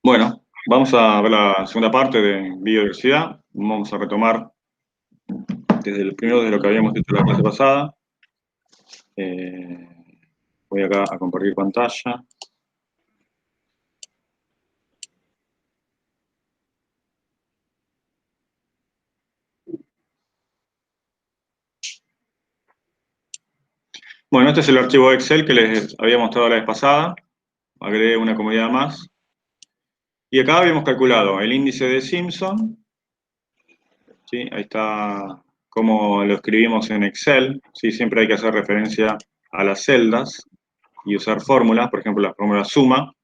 Bueno, vamos a ver la segunda parte de biodiversidad. Vamos a retomar desde lo que habíamos visto en la clase pasada. Eh, Voy acá a compartir pantalla. Bueno, este es el archivo Excel que les había mostrado la vez pasada. Agregué una comodidad más. Y acá habíamos calculado el índice de Simpson. ¿Sí? Ahí está cómo lo escribimos en Excel. ¿Sí? Siempre hay que hacer referencia a las celdas y usar fórmulas, por ejemplo, la fórmula suma.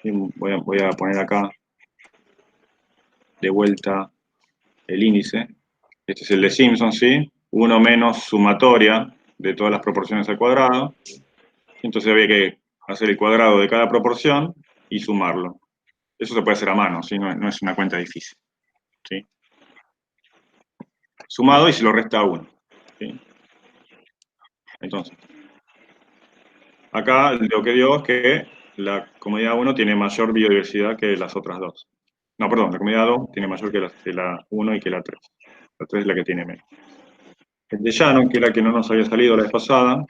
Voy a poner acá de vuelta el índice. Este es el de Simpson, ¿sí? 1 menos sumatoria de todas las proporciones al cuadrado. Entonces había que hacer el cuadrado de cada proporción y sumarlo. Eso se puede hacer a mano, ¿sí? No es una cuenta difícil, ¿sí? Sumado y se lo resta 1, ¿sí? Entonces, acá lo que dio es que la comunidad 1 tiene mayor biodiversidad que las otras dos. No, perdón, la comunidad 2 tiene mayor que la 1 y que la 3. La 3 es la que tiene menos. El de Shannon, que era la que no nos había salido la vez pasada.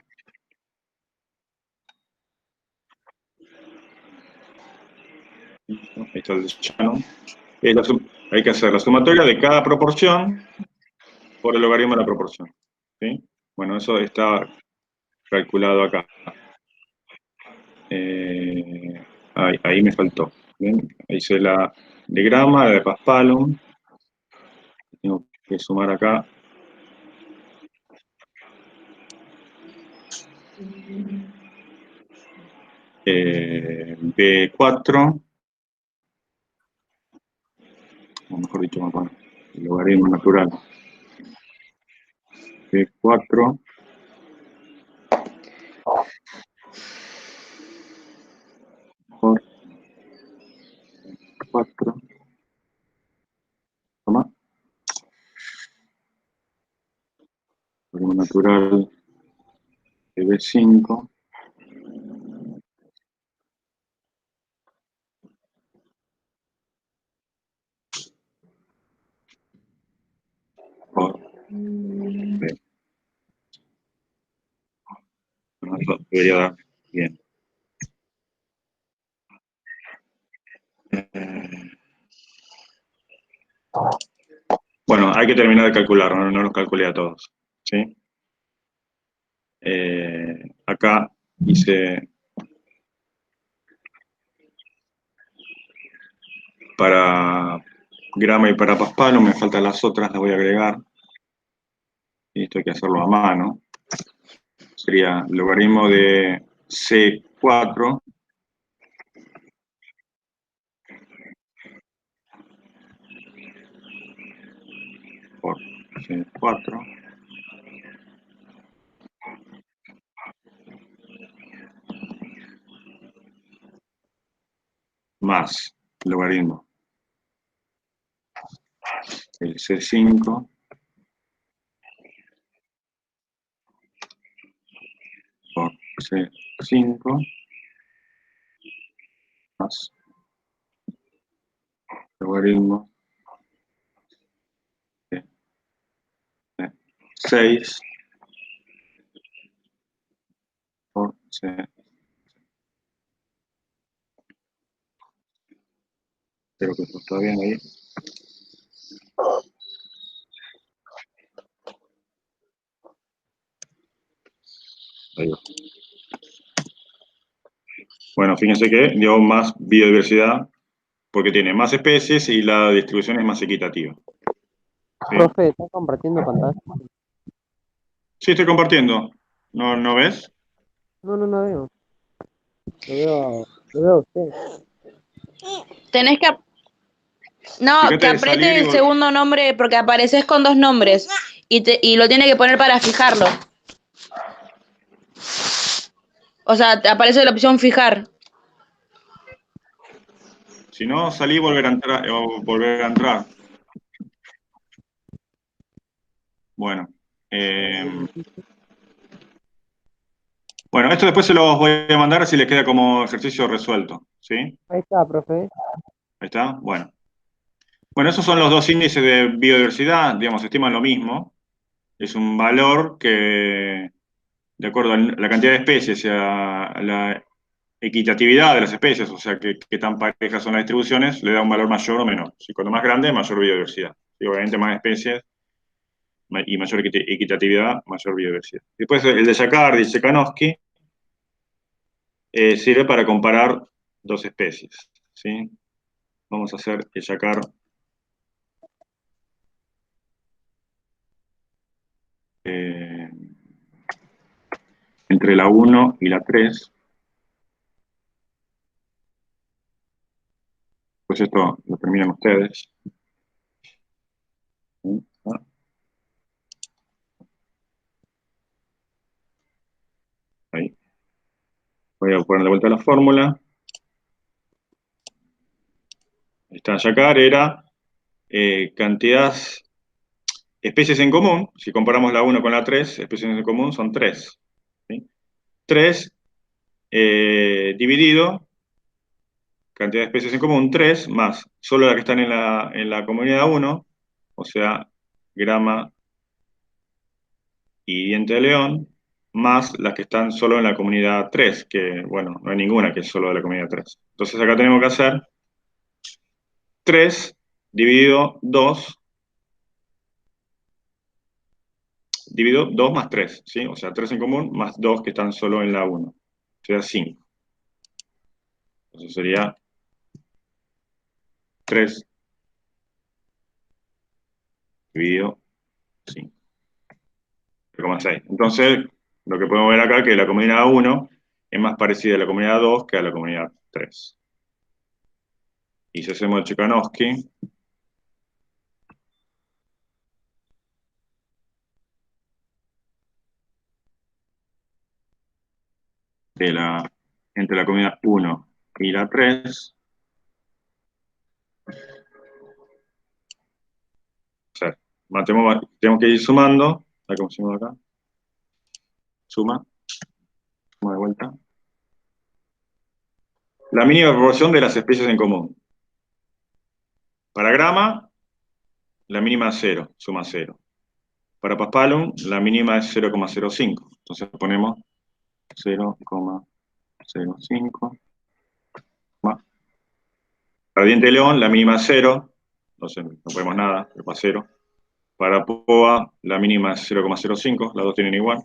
Ahí está el de Shannon. Hay que hacer la sumatoria de cada proporción por el logaritmo de la proporción, ¿sí? Bueno, eso está calculado acá. Ahí me faltó. ¿Bien? Ahí hice la de grama, la de Paspalum. Tengo que sumar acá. B4, o mejor dicho, vamos a poner el logaritmo natural. B4 por 4, toma, logaritmo natural de B5 por B. Bueno, eso debería dar bien. Bueno, hay que terminar de calcular, no los calculé a todos, ¿sí? Acá hice para grama y para Paspalum, me faltan las otras, las voy a agregar. Y esto hay que hacerlo a mano. Sería logaritmo de C4 por C4 más logaritmo el C5 por C5 más logaritmo de 6 por C. Espero que está bien ahí. Ahí va. Bueno, fíjense que dio más biodiversidad porque tiene más especies y la distribución es más equitativa. ¿Sí? Profe, ¿está compartiendo pantalla? Sí, estoy compartiendo. ¿No ves? No veo. Lo veo a usted. Tenés que... No, Fíjate que de salir apriete y el segundo nombre porque apareces con dos nombres y lo tiene que poner para fijarlo. O sea, te aparece la opción fijar. Si no, salí y volver a entrar. Volver a entrar. Bueno. Bueno, esto después se los voy a mandar si les queda como ejercicio resuelto, ¿sí? Ahí está, profe. Ahí está, bueno. Bueno, esos son los dos índices de biodiversidad, digamos, estiman lo mismo. Es un valor que, de acuerdo a la cantidad de especies y a la equitatividad de las especies, o sea, que tan parejas son las distribuciones, le da un valor mayor o menor. Si cuanto más grande, mayor biodiversidad. Y obviamente más especies y mayor equitatividad, mayor biodiversidad. Después el de Jaccard y Czekanowski sirve para comparar dos especies, ¿sí? Vamos a hacer el Jaccard entre la 1 y la 3. Pues esto lo terminan ustedes. Ahí. Voy a poner de vuelta la fórmula. Está Jaccard era cantidad, especies en común. Si comparamos la 1 con la 3, especies en común son 3. ¿Sí? 3 dividido, cantidad de especies en común, 3 más solo las que están en la comunidad 1, o sea, grama y diente de león, más las que están solo en la comunidad 3, que, bueno, no hay ninguna que es solo de la comunidad 3. Entonces acá tenemos que hacer 3 dividido 2, dividido 2 más 3, ¿sí? O sea, 3 en común más 2 que están solo en la 1, o sea, 5. Entonces sería 3 dividido 5, 0,6. Entonces, lo que podemos ver acá es que la comunidad 1 es más parecida a la comunidad 2 que a la comunidad 3. Y si hacemos el Czekanowski, entre la comunidad 1 y la 3, o sea, tenemos que ir sumando, a ver cómo hicimos acá, suma de vuelta, la mínima proporción de las especies en común. Para grama, la mínima es 0, suma 0. Para Paspalum, la mínima es 0,05. Entonces ponemos 0,05. Para diente de león, la mínima es 0. Entonces no ponemos nada, pero para 0. Para POA, la mínima es 0,05. Las dos tienen igual.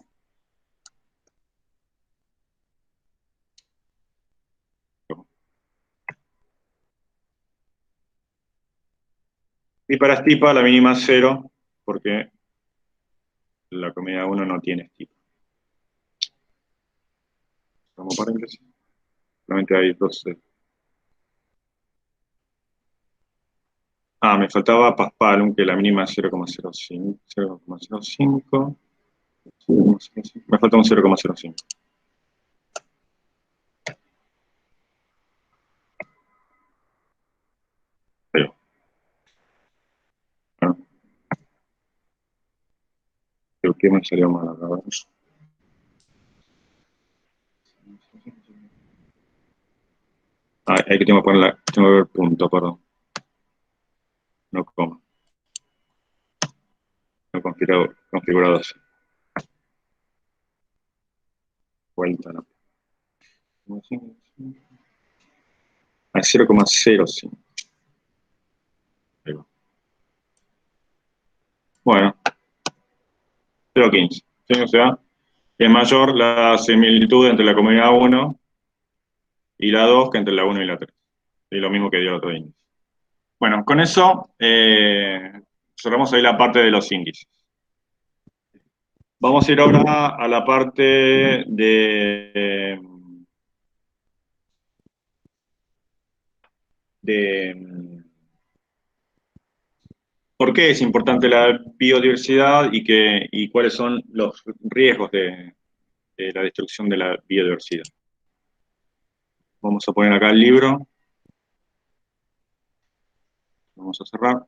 Y para estipa, la mínima es 0, porque la comunidad 1 no tiene estipa. Como paréntesis. Solamente hay 12. Me faltaba Paspalum, que la mínima es 0,05. 0,05. Me falta un 0,05. Pero, bueno, creo que me salió mal acá. Hay que tengo que poner tengo que ver punto, perdón. No coma. No configurado así. Vuelta, no. 0,05. Ahí va. Bueno, 0,15. ¿Sí? O sea, es mayor la similitud entre la comunidad 1 y la 2 que entre la 1 y la 3. Y lo mismo que dio el otro índice. Bueno, con eso cerramos ahí la parte de los índices. Vamos a ir ahora a la parte de por qué es importante la biodiversidad y cuáles son los riesgos de la destrucción de la biodiversidad. Vamos a poner acá el libro. Vamos a cerrar.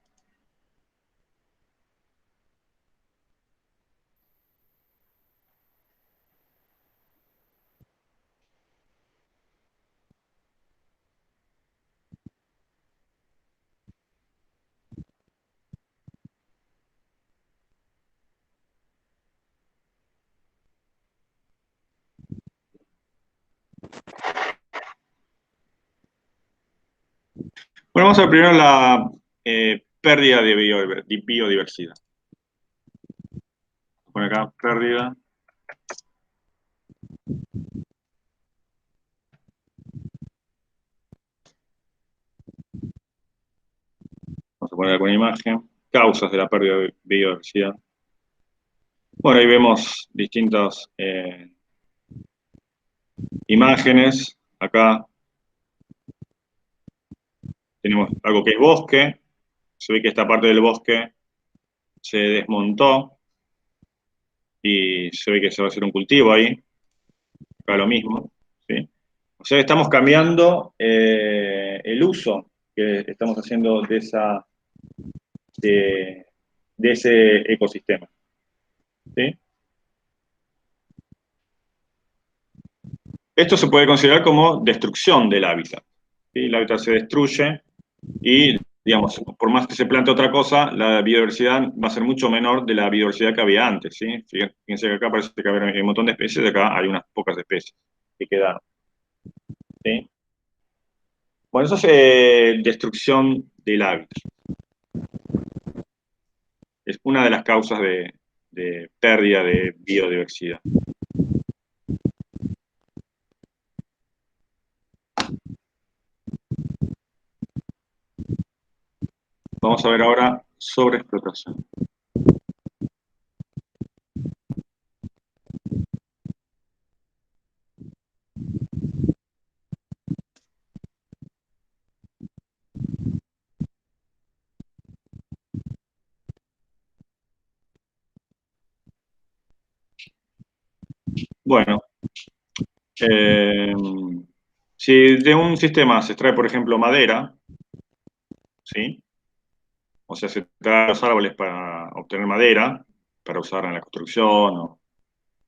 Bueno, vamos a ver primero la pérdida de biodiversidad. Pon acá pérdida. Vamos a poner alguna imagen. Causas de la pérdida de biodiversidad. Bueno, ahí vemos distintas imágenes. Acá tenemos algo que es bosque. Se ve que esta parte del bosque se desmontó y se ve que se va a hacer un cultivo ahí. Acá lo mismo, ¿sí? O sea, estamos cambiando el uso que estamos haciendo de, de ese ecosistema, ¿sí? Esto se puede considerar como destrucción del hábitat, ¿sí? El hábitat se destruye y, digamos, por más que se plante otra cosa, la biodiversidad va a ser mucho menor de la biodiversidad que había antes, ¿sí? Fíjense que acá parece que había un montón de especies, acá hay unas pocas especies que quedaron, ¿sí? Bueno, eso es destrucción del hábitat. Es una de las causas de pérdida de biodiversidad. Vamos a ver ahora sobreexplotación. Bueno, eh, si de un sistema se extrae, por ejemplo, madera, ¿sí? O sea, se traen los árboles para obtener madera, para usarla en la construcción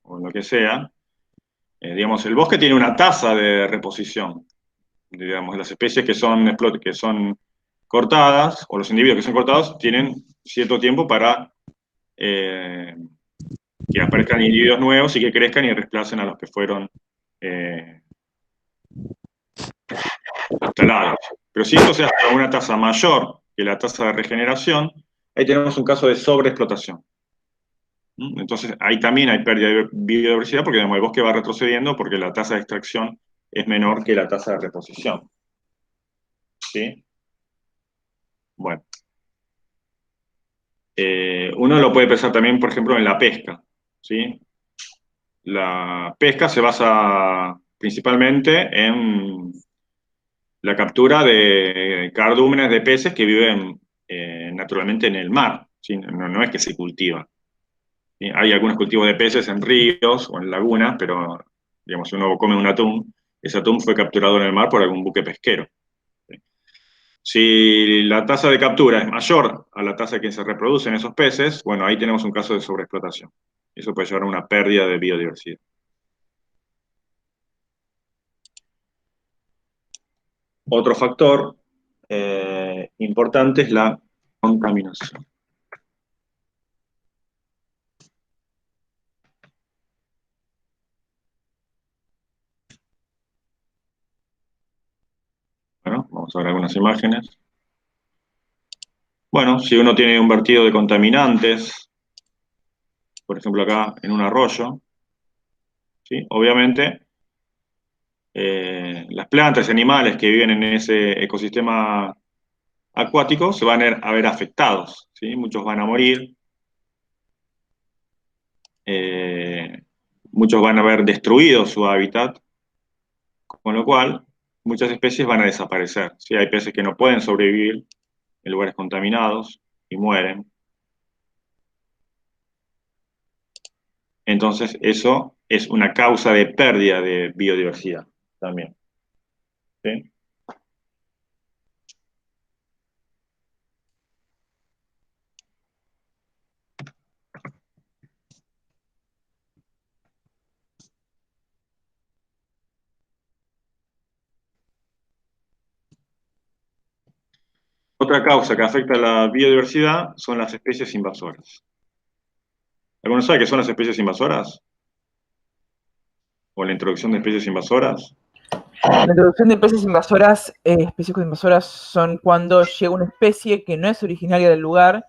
o en lo que sea. Digamos, el bosque tiene una tasa de reposición. Digamos, las especies que son cortadas, o los individuos que son cortados, tienen cierto tiempo para eh, que aparezcan individuos nuevos y que crezcan y reemplacen a los que fueron eh, instalados. Pero si esto se hace a una tasa mayor que la tasa de regeneración, ahí tenemos un caso de sobreexplotación. Entonces, ahí también hay pérdida de biodiversidad porque digamos, el bosque va retrocediendo porque la tasa de extracción es menor que la tasa de reposición. ¿Sí? Bueno. Uno lo puede pensar también, por ejemplo, en la pesca. ¿Sí? La pesca se basa principalmente en la captura de cardúmenes de peces que viven naturalmente en el mar. ¿Sí? No es que se cultiva. ¿Sí? Hay algunos cultivos de peces en ríos o en lagunas, pero digamos, si uno come un atún, ese atún fue capturado en el mar por algún buque pesquero. ¿Sí? Si la tasa de captura es mayor a la tasa que se reproducen esos peces, bueno, ahí tenemos un caso de sobreexplotación. Eso puede llevar a una pérdida de biodiversidad. Otro factor importante es la contaminación. Bueno, vamos a ver algunas imágenes. Bueno, si uno tiene un vertido de contaminantes, por ejemplo acá en un arroyo, ¿sí? Obviamente las plantas y animales que viven en ese ecosistema acuático se van a ver afectados, ¿sí? Muchos van a morir, eh, muchos van a ver destruido su hábitat, con lo cual muchas especies van a desaparecer, ¿sí? Hay peces que no pueden sobrevivir en lugares contaminados y mueren. Entonces, eso es una causa de pérdida de biodiversidad también, ¿sí? Otra causa que afecta a la biodiversidad son las especies invasoras. ¿Alguno sabe qué son las especies invasoras? ¿O la introducción de especies invasoras? La introducción de especies invasoras son cuando llega una especie que no es originaria del lugar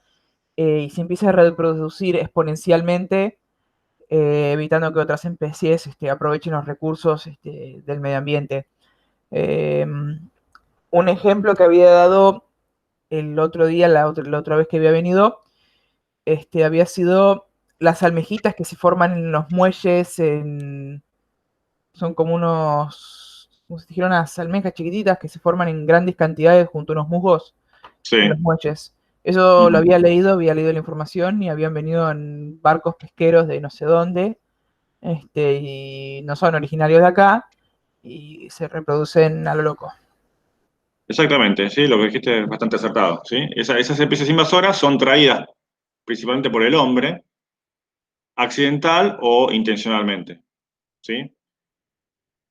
y se empieza a reproducir exponencialmente, evitando que otras especies aprovechen los recursos del medio ambiente. Un ejemplo que había dado el otro día, la otra vez que había venido, había sido las almejitas que se forman en los muelles, son como como si dijeron, unas almejas chiquititas que se forman en grandes cantidades junto a unos musgos Sí. en los muelles. Eso lo había leído la información y habían venido en barcos pesqueros de no sé dónde, y no son originarios de acá y se reproducen a lo loco. Exactamente, sí, lo que dijiste es bastante acertado, ¿sí? Esas especies invasoras son traídas principalmente por el hombre, accidental o intencionalmente, ¿sí?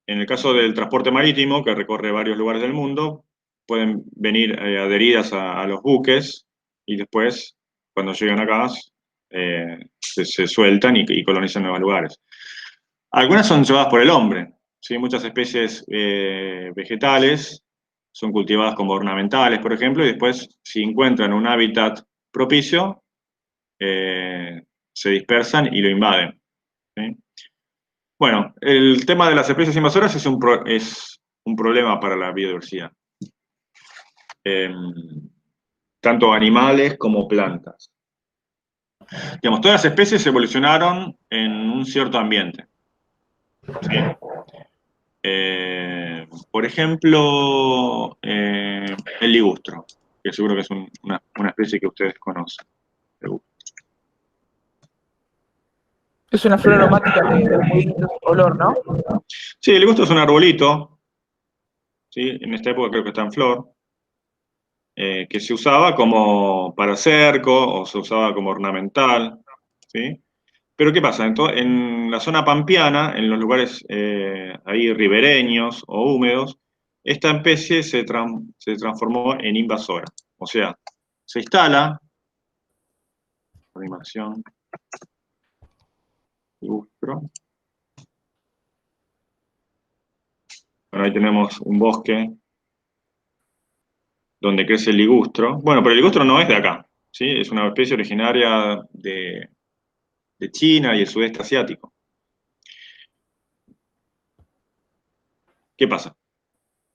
En el caso del transporte marítimo, que recorre varios lugares del mundo, pueden venir adheridas a los buques y después, cuando llegan acá, se sueltan y colonizan nuevos lugares. Algunas son llevadas por el hombre, ¿sí? Muchas especies vegetales son cultivadas como ornamentales, por ejemplo, y después, si encuentran un hábitat propicio, se dispersan y lo invaden, ¿sí? Bueno, el tema de las especies invasoras es un problema para la biodiversidad, tanto animales como plantas. Digamos, todas las especies evolucionaron en un cierto ambiente, ¿sí? Por ejemplo, el ligustro, que seguro que es una especie que ustedes conocen. Es una flor aromática de muy lindo olor, ¿no? Sí, el ligustro es un arbolito, ¿sí? En esta época creo que está en flor, que se usaba como para cerco o se usaba como ornamental, ¿sí? Pero ¿qué pasa? En la zona pampeana, en los lugares ahí ribereños o húmedos, esta especie se transformó en invasora. O sea, se instala, animación, ilustro. Bueno, ahí tenemos un bosque donde crece el ligustro. Bueno, pero el ligustro no es de acá, ¿sí? Es una especie originaria de China y el sudeste asiático. ¿Qué pasa?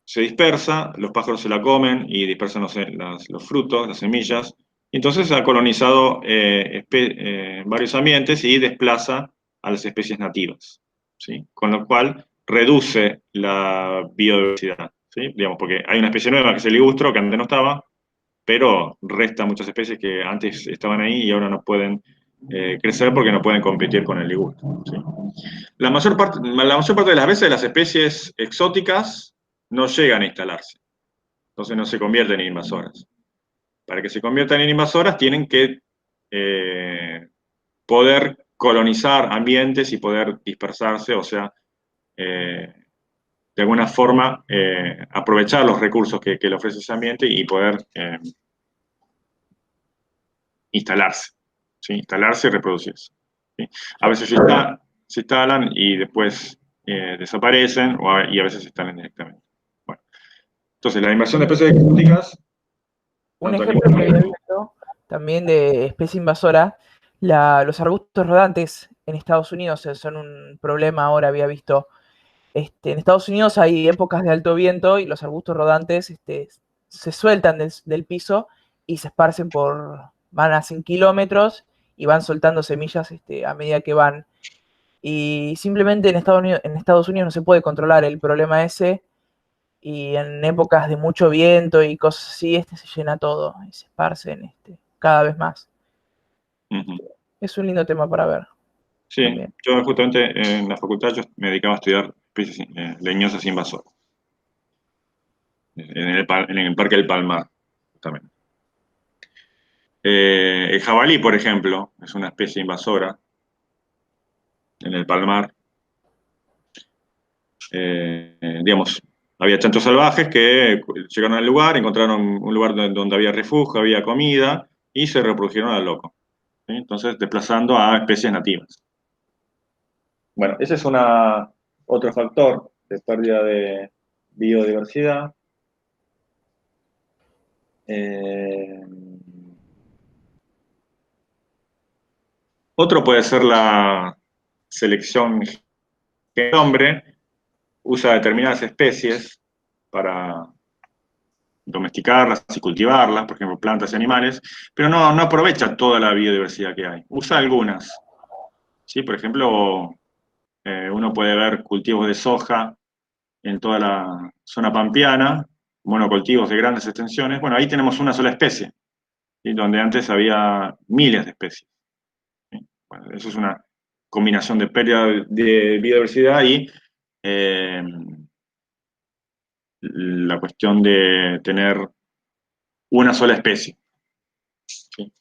Se dispersa, los pájaros se la comen y dispersan los frutos, las semillas, y entonces ha colonizado varios ambientes y desplaza a las especies nativas, ¿sí? Con lo cual reduce la biodiversidad, ¿sí? Digamos, porque hay una especie nueva que es el ligustro, que antes no estaba, pero resta muchas especies que antes estaban ahí y ahora no pueden crecer porque no pueden competir con el ligustro, ¿sí? La mayor parte de las veces las especies exóticas no llegan a instalarse, entonces no se convierten en invasoras. Para que se conviertan en invasoras tienen que poder colonizar ambientes y poder dispersarse, o sea, de alguna forma aprovechar los recursos que le ofrece ese ambiente y poder instalarse, ¿sí? Instalarse y reproducirse, ¿sí? A veces se instalan y después desaparecen y a veces se instalan directamente. Bueno, entonces, la invasión de especies exóticas. Un ejemplo que había visto también de especie invasora, los arbustos rodantes en Estados Unidos son un problema ahora, había visto. En Estados Unidos hay épocas de alto viento y los arbustos rodantes se sueltan del piso y se esparcen van a 100 kilómetros y van soltando semillas a medida que van. Y simplemente en Estados Unidos no se puede controlar el problema ese, y en épocas de mucho viento y cosas así, se llena todo y se esparcen cada vez más. Es un lindo tema para ver. Sí, también. Yo justamente en la facultad me dedicaba a estudiar especies leñosas invasoras. En el Parque del Palmar, justamente. El jabalí, por ejemplo, es una especie invasora en el Palmar. Digamos, había chanchos salvajes que llegaron al lugar, encontraron un lugar donde había refugio, había comida y se reprodujeron al loco, ¿sí? Entonces, desplazando a especies nativas. Bueno, ese es otro factor de pérdida de biodiversidad. Otro puede ser la selección. El hombre usa determinadas especies para domesticarlas y cultivarlas, por ejemplo, plantas y animales, pero no aprovecha toda la biodiversidad que hay. Usa algunas. ¿Sí? Por ejemplo, uno puede ver cultivos de soja en toda la zona pampeana, monocultivos de grandes extensiones. Bueno, ahí tenemos una sola especie, ¿sí? Donde antes había miles de especies. ¿Sí? Bueno, eso es una combinación de pérdida de biodiversidad y la cuestión de tener una sola especie. ¿Sí?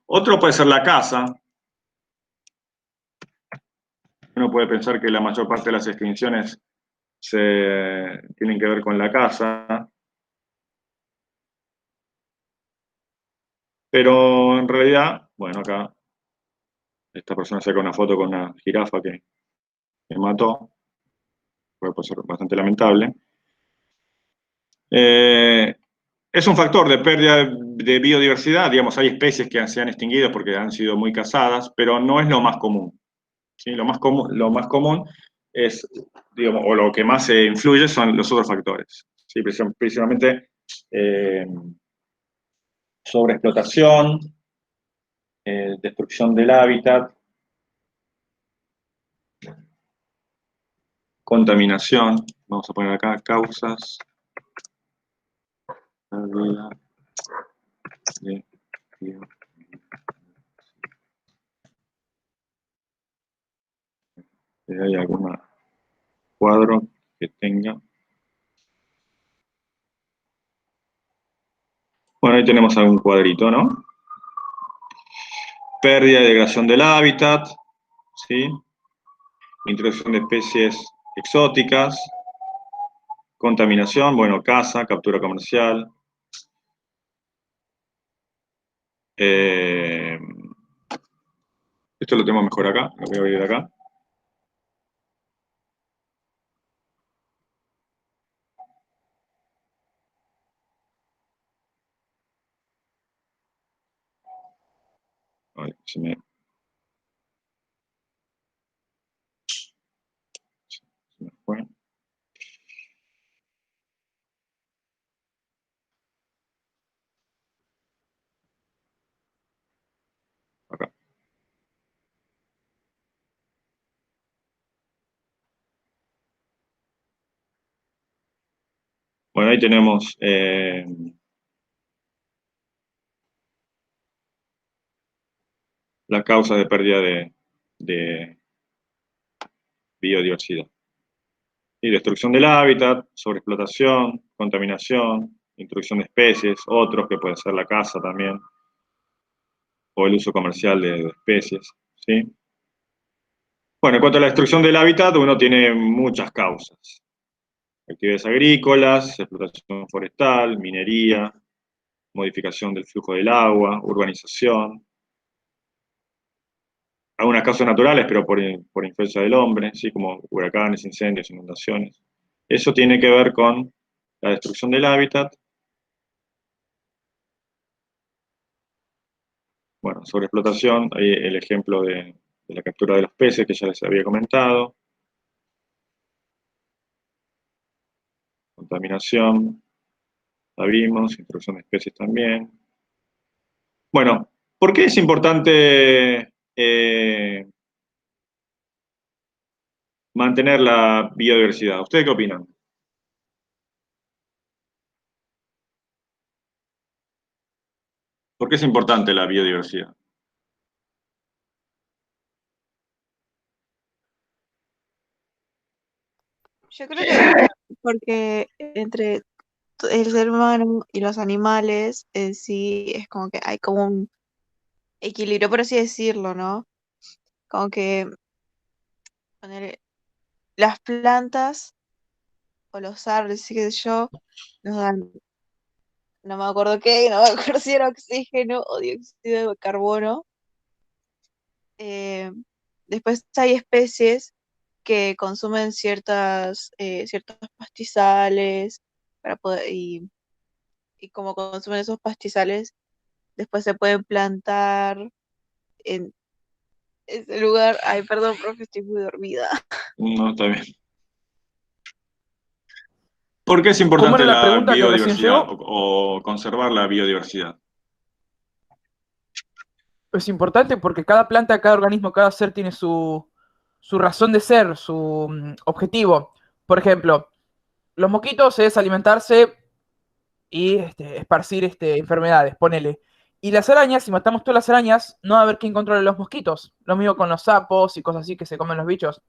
Otro puede ser la caza. Uno puede pensar que la mayor parte de las extinciones tienen que ver con la caza, pero en realidad, bueno, acá esta persona saca una foto con una jirafa que mató, puede ser bastante lamentable. Es un factor de pérdida de biodiversidad, digamos, hay especies que se han extinguido porque han sido muy cazadas, pero no es lo más común. ¿Sí? Lo más común es, digamos, o lo que más influye son los otros factores. ¿Sí? Principalmente sobreexplotación, destrucción del hábitat, contaminación. Vamos a poner acá causas. Si hay algún cuadro que tenga. Bueno, ahí tenemos algún cuadrito, ¿no? Pérdida y degradación del hábitat, ¿sí? Introducción de especies exóticas, contaminación, bueno, caza, captura comercial. Esto lo tenemos mejor acá, lo voy a abrir acá. Ay, se me fue. Acá. Bueno, ahí tenemos las causas de pérdida de biodiversidad. Y destrucción del hábitat, sobreexplotación, contaminación, introducción de especies, otros que pueden ser la caza también, o el uso comercial de especies, ¿sí? Bueno, en cuanto a la destrucción del hábitat, uno tiene muchas causas. Actividades agrícolas, explotación forestal, minería, modificación del flujo del agua, urbanización. Algunas causas naturales, pero por influencia del hombre, ¿sí? Como huracanes, incendios, inundaciones. Eso tiene que ver con la destrucción del hábitat. Bueno, sobre explotación, hay el ejemplo de la captura de los peces que ya les había comentado. Contaminación, la vimos, introducción de especies también. Bueno, ¿por qué es importante mantener la biodiversidad? ¿Ustedes qué opinan? ¿Por qué es importante la biodiversidad? Yo creo que porque entre el ser humano y los animales en sí es como que hay como un equilibrio, por así decirlo, ¿no? Como que poner las plantas o los árboles, sí qué sé yo, nos dan, no me acuerdo qué, no me acuerdo si era oxígeno o dióxido de carbono. Eh, Después hay especies que consumen ciertos pastizales para poder, y como consumen esos pastizales, después se pueden plantar en ese lugar. Ay, perdón, profe, estoy muy dormida. No, está bien. ¿Por qué es ¿Cómo importante era la la pregunta que recién biodiversidad llegó? o conservar la biodiversidad? Es importante porque cada planta, cada organismo, cada ser tiene su razón de ser, su objetivo. Por ejemplo, los mosquitos es alimentarse y esparcir enfermedades, ponele. Y las arañas, si matamos todas las arañas, no va a haber quien controle los mosquitos. Lo mismo con los sapos y cosas así que se comen los bichos.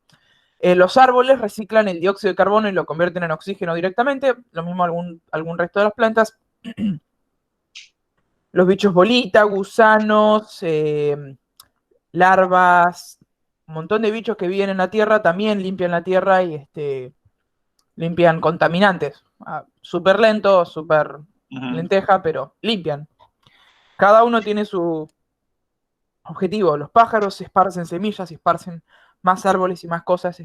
Los árboles reciclan el dióxido de carbono y lo convierten en oxígeno directamente. Lo mismo algún resto de las plantas. Los bichos bolita, gusanos, larvas, un montón de bichos que viven en la tierra también limpian la tierra y limpian contaminantes. Súper lento, súper Ujú. lenteja, pero limpian. Cada uno tiene su objetivo. Los pájaros esparcen semillas, esparcen más árboles y más cosas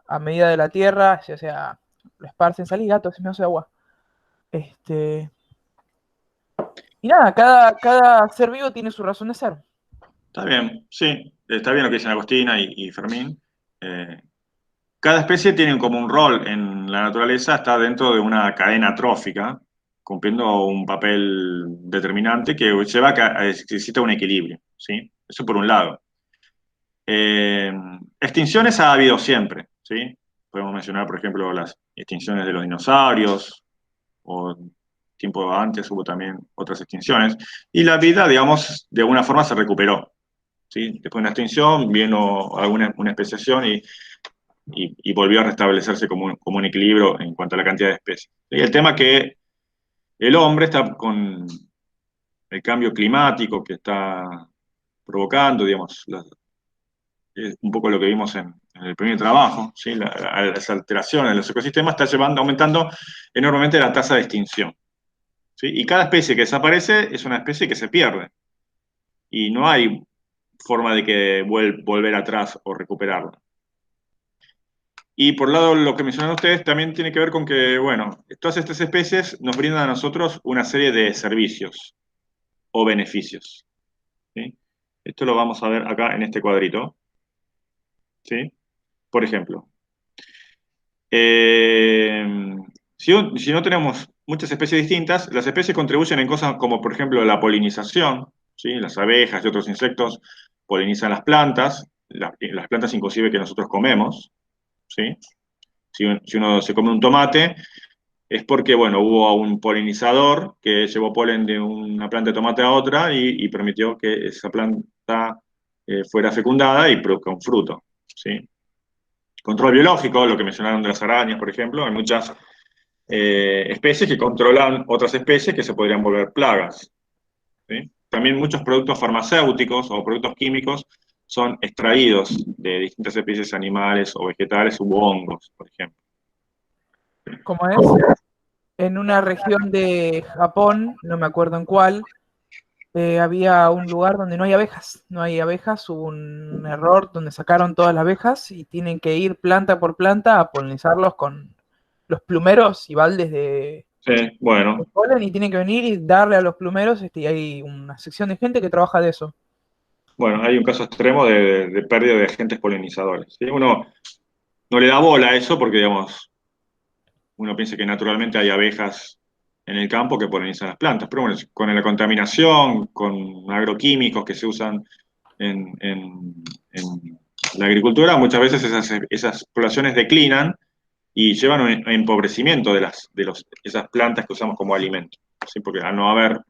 a medida de la tierra, o sea, lo esparcen. Salí, gato, se me hace agua. Y nada, cada ser vivo tiene su razón de ser. Está bien, sí, está bien lo que dicen Agostina y Fermín. Cada especie tiene como un rol en la naturaleza, está dentro de una cadena trófica, cumpliendo un papel determinante que lleva a que exista un equilibrio, ¿sí? Eso por un lado. Eh, Extinciones ha habido siempre, ¿sí? Podemos mencionar, por ejemplo, las extinciones de los dinosaurios, o tiempo antes hubo también otras extinciones, y la vida, digamos, de alguna forma se recuperó, ¿sí? Después de una extinción vino una especiación y volvió a restablecerse como un equilibrio en cuanto a la cantidad de especies. Y el tema que el hombre está con el cambio climático que está provocando, digamos, es un poco lo que vimos en el primer trabajo, ¿sí? Las alteraciones de los ecosistemas está aumentando enormemente la tasa de extinción, ¿sí? Y cada especie que desaparece es una especie que se pierde. Y no hay forma de que volver atrás o recuperarla. Y por el lado, lo que mencionan ustedes también tiene que ver con que, bueno, todas estas especies nos brindan a nosotros una serie de servicios o beneficios, ¿sí? Esto lo vamos a ver acá en este cuadrito, ¿sí? Por ejemplo, eh, si no tenemos muchas especies distintas, las especies contribuyen en cosas como, por ejemplo, la polinización, ¿sí? Las abejas y otros insectos polinizan las plantas inclusive que nosotros comemos, ¿sí? Si uno se come un tomate, es porque, bueno, hubo un polinizador que llevó polen de una planta de tomate a otra y permitió que esa planta fuera fecundada y produzca un fruto, ¿sí? Control biológico, lo que mencionaron de las arañas, por ejemplo, hay muchas especies que controlan otras especies que se podrían volver plagas, ¿sí? También muchos productos farmacéuticos o productos químicos son extraídos de distintas especies animales o vegetales u hongos, por ejemplo. Como es, en una región de Japón, no me acuerdo en cuál, había un lugar donde no hay abejas. No hay abejas, hubo un error donde sacaron todas las abejas y tienen que ir planta por planta a polinizarlos con los plumeros y baldes de Sí, bueno, polen y tienen que venir y darle a los plumeros y hay una sección de gente que trabaja de eso. bueno, hay un caso extremo de pérdida de agentes polinizadores, ¿sí? Uno no le da bola a eso porque, digamos, uno piensa que naturalmente hay abejas en el campo que polinizan las plantas, pero bueno, con la contaminación, con agroquímicos que se usan en la agricultura, muchas veces esas poblaciones declinan y llevan a un empobrecimiento de esas plantas que usamos como alimento, ¿sí? Porque al no haber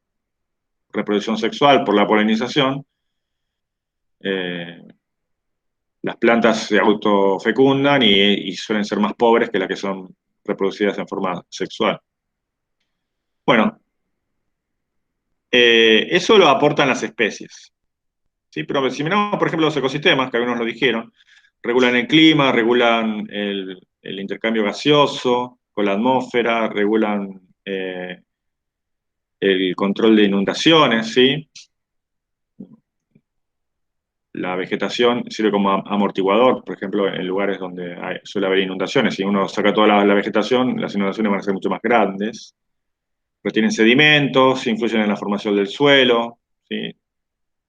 reproducción sexual por la polinización, eh, las plantas se autofecundan y suelen ser más pobres que las que son reproducidas en forma sexual. Bueno, eso lo aportan las especies, ¿sí? Pero si miramos, por ejemplo, los ecosistemas, que algunos lo dijeron, regulan el clima, regulan el intercambio gaseoso con la atmósfera, regulan el control de inundaciones, ¿sí? la vegetación sirve como amortiguador, por ejemplo, en lugares donde suele haber inundaciones. Si uno saca toda la vegetación, las inundaciones van a ser mucho más grandes. Retienen sedimentos, influyen en la formación del suelo, ¿sí?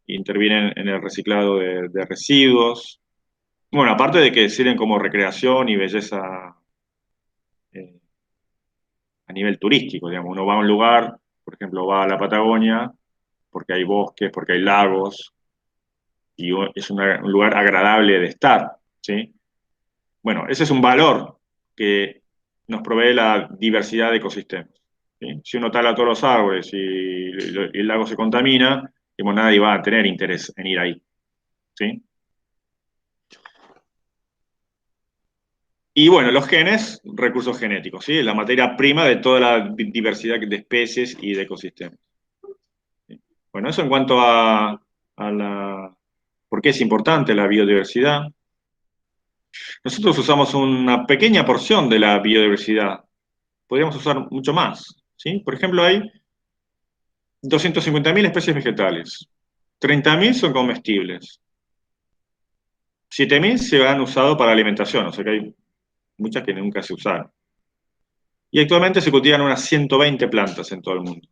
Intervienen en el reciclado de residuos. Bueno, aparte de que sirven como recreación y belleza a nivel turístico, digamos. Uno va a un lugar, por ejemplo, va a la Patagonia, porque hay bosques, porque hay lagos, y es un lugar agradable de estar, ¿sí? Bueno, ese es un valor que nos provee la diversidad de ecosistemas, ¿sí? Si uno tala todos los árboles y el lago se contamina, digamos, nadie va a tener interés en ir ahí, ¿sí? Y bueno, los genes, recursos genéticos, ¿sí? La materia prima de toda la diversidad de especies y de ecosistemas. ¿Sí? Bueno, eso en cuanto a la... ¿Por qué es importante la biodiversidad? Nosotros usamos una pequeña porción de la biodiversidad. Podríamos usar mucho más, ¿sí? Por ejemplo, hay 250.000 especies vegetales. 30.000 son comestibles. 7.000 se han usado para alimentación, o sea que hay muchas que nunca se usaron. Y actualmente se cultivan unas 120 plantas en todo el mundo,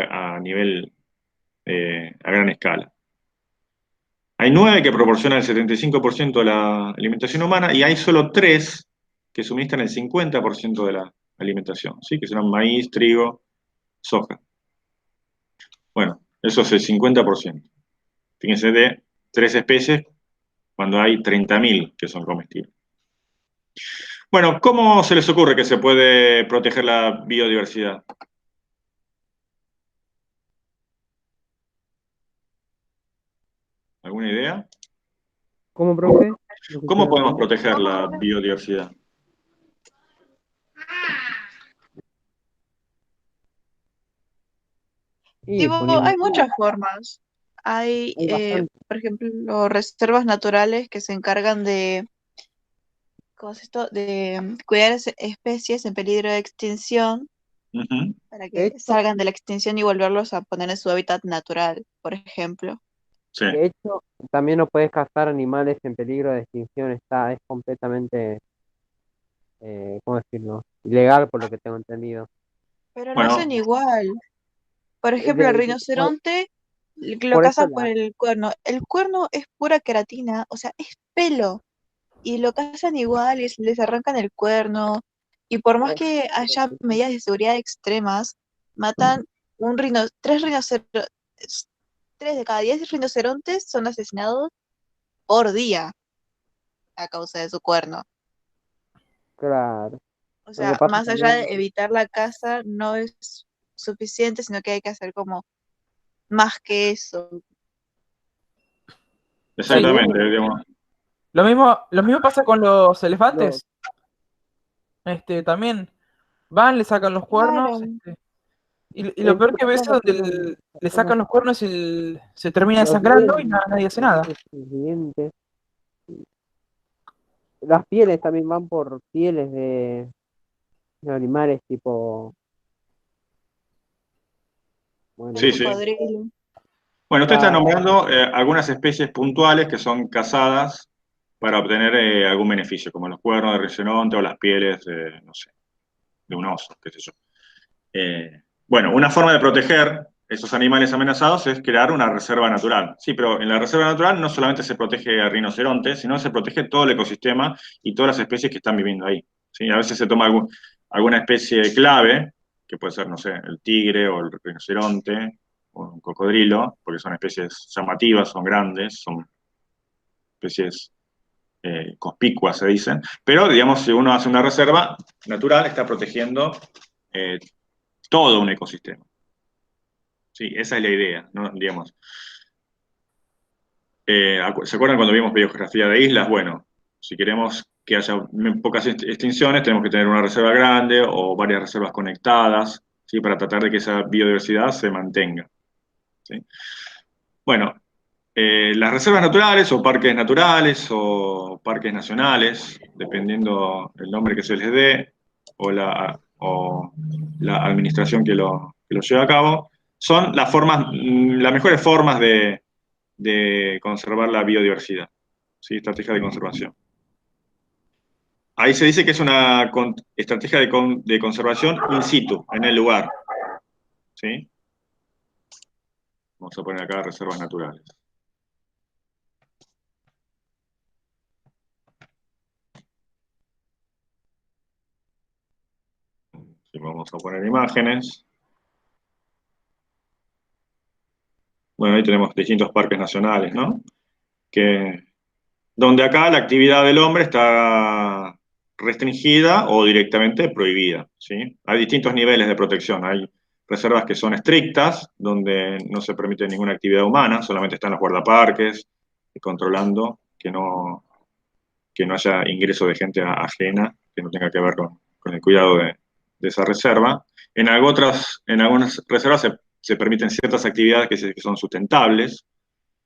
a nivel, a gran escala. Hay 9 que proporcionan el 75% de la alimentación humana y hay solo 3 que suministran el 50% de la alimentación, ¿sí? Que serán maíz, trigo, soja. Bueno, eso es el 50%. Fíjense, de 3 especies cuando hay 30.000 que son comestibles. Bueno, ¿cómo se les ocurre que se puede proteger la biodiversidad? ¿Alguna idea? ¿Cómo, profe? No ¿Cómo escuché. podemos proteger la biodiversidad? Y Tipo, hay muchas formas. Hay, hay bastante. por ejemplo, reservas naturales que se encargan de, ¿cómo es esto? De cuidar especies en peligro de extinción Ujú, para De que hecho, salgan de la extinción y volverlos a poner en su hábitat natural, por ejemplo. sí. de hecho, también no puedes cazar animales en peligro de extinción. Es completamente, ¿cómo decirlo? Ilegal por lo que tengo entendido. Pero no Bueno, son igual. Por ejemplo, el Por, rinoceronte lo por eso cazan por el cuerno. El cuerno es pura queratina, o sea, es pelo. Y lo cazan igual y les arrancan el cuerno. Y por más que haya medidas de seguridad extremas, matan tres rinocerontes, 3 de cada 10 rinocerontes son asesinados por día a causa de su cuerno. claro. O Lo que sea, pasa más allá de también, evitar la caza, no es suficiente, sino que hay que hacer como más que eso. Sí, exactamente, digamos. lo mismo pasa con los lo, elefantes. También van, le sacan los cuernos, Claro. y lo el peor que ves es problema donde tienen le algunos- sacan los cuernos y se termina los desangrando y dientes, nadie hace nada. los dientes. Las pieles también van por pieles de animales tipo, bueno, El Sí, sí. cocodrilo. Bueno, usted está claro, nombrando algunas especies puntuales que son cazadas para obtener algún beneficio, como los cuernos de rinoceronte o las pieles, no sé, de un oso, qué sé yo. Bueno, una forma de proteger esos animales amenazados es crear una reserva natural. Sí, pero en la reserva natural no solamente se protege al rinoceronte, sino se protege todo el ecosistema y todas las especies que están viviendo ahí. ¿Sí? A veces se toma alguna especie clave, que puede ser, no sé, el tigre o el rinoceronte o un cocodrilo, porque son especies llamativas, son grandes, son especies conspicuas, se dicen. Pero, digamos, si uno hace una reserva natural, está protegiendo eh, todo un ecosistema. Sí, esa es la idea, ¿no? Digamos. ¿Se acuerdan cuando vimos biogeografía de islas? Bueno, si queremos que haya pocas extinciones, tenemos que tener una reserva grande o varias reservas conectadas, ¿sí? Para tratar de que esa biodiversidad se mantenga. ¿Sí? Bueno, las reservas naturales o parques nacionales, dependiendo el nombre que se les dé o la administración que lo lleva a cabo, son las mejores formas de de conservar la biodiversidad, ¿sí? Estrategia de conservación. Ahí se dice que es una estrategia de conservación in situ, en el lugar, ¿sí? Vamos a poner acá reservas naturales. Sí, vamos a poner imágenes. Bueno, ahí tenemos distintos parques nacionales, ¿no? Donde acá la actividad del hombre está restringida o directamente prohibida, ¿sí? Hay distintos niveles de protección. Hay reservas que son estrictas, donde no se permite ninguna actividad humana, solamente están los guardaparques controlando que no haya ingreso de gente ajena, que no tenga que ver con el cuidado de esa reserva. En algunas reservas se permiten ciertas actividades que son sustentables,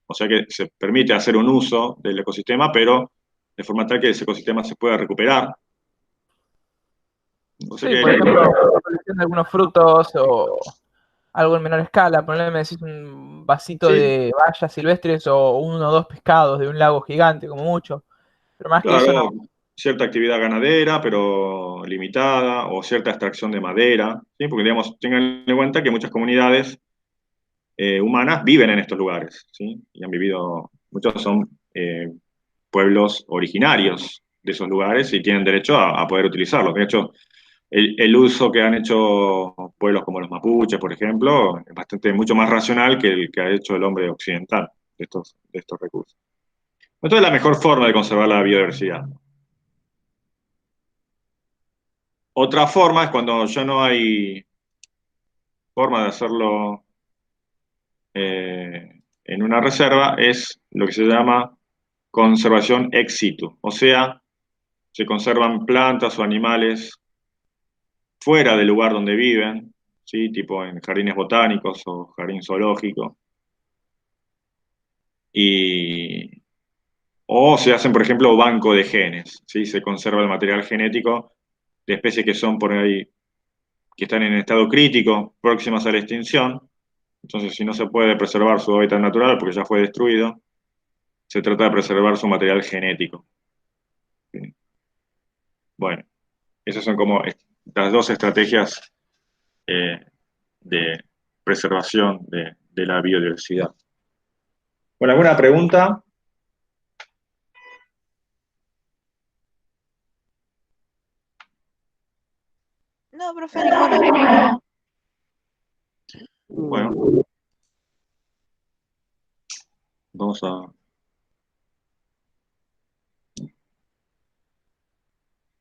o sea que se permite hacer un uso del ecosistema, pero de forma tal que ese ecosistema se pueda recuperar. O sea Sí, que por ejemplo, la colección de algunos frutos o algo en menor escala. Ponele, decís un vasito sí, de bayas silvestres o 1 o 2 pescados de un lago gigante, como mucho. Pero más que eso no. claro, cierta actividad ganadera, pero limitada, o cierta extracción de madera, ¿sí? Porque, digamos, tengan en cuenta que muchas comunidades humanas viven en estos lugares, ¿sí? Y han vivido, muchos son pueblos originarios de esos lugares y tienen derecho a poder utilizarlos. De hecho, el uso que han hecho pueblos como los mapuches, por ejemplo, es mucho más racional que el que ha hecho el hombre occidental de estos recursos. Entonces, es la mejor forma de conservar la biodiversidad. Otra forma es cuando ya no hay forma de hacerlo en una reserva, es lo que se llama conservación ex situ. O sea, se conservan plantas o animales fuera del lugar donde viven, ¿sí? Tipo en jardines botánicos o jardín zoológico. O se hacen, por ejemplo, banco de genes, ¿sí? Se conserva el material genético de especies que son por ahí, que están en estado crítico, próximas a la extinción. Entonces, si no se puede preservar su hábitat natural porque ya fue destruido, se trata de preservar su material genético. ¿Sí? Bueno, esas son como las dos estrategias eh, de preservación de la biodiversidad. Bueno, ¿alguna pregunta? No, profe, ninguna. Bueno, vamos a